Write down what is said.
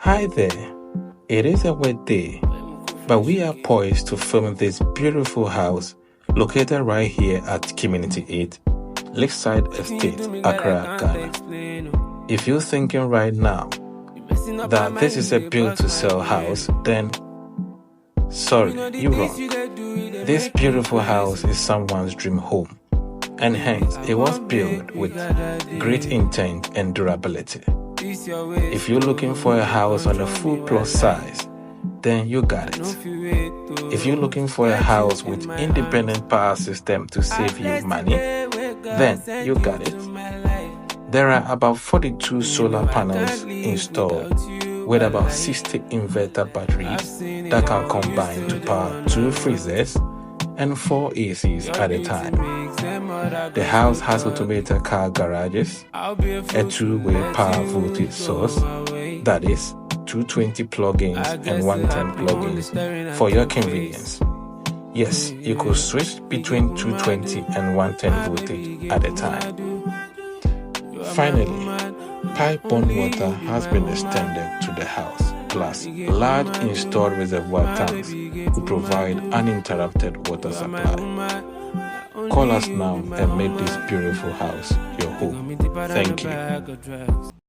Hi there. It is a wet day, but we are poised to film this beautiful house located right here at Community 8, Lakeside Estate, Accra, Ghana. If you're thinking right now that this is a build-to-sell house, then sorry, you're wrong. This beautiful house is someone's dream home, and hence it was built with great intent and durability. If you're looking for a house on a full plus size, then you got it. If you're looking for a house with independent power system to save you money, then you got it. There are about 42 solar panels installed with about 60 inverter batteries that can combine to power 2 freezers and 4 ACs at a time. The house has automated car garages, a 2-way power voltage source, that is, 220 plugins and 110 plugins for your convenience. Yes, you could switch between 220 and 110 voltage at a time. Finally, pipe-borne water has been extended to the house, plus large installed reservoir tanks to provide uninterrupted water supply. Call us now and make this beautiful house your home. Thank you.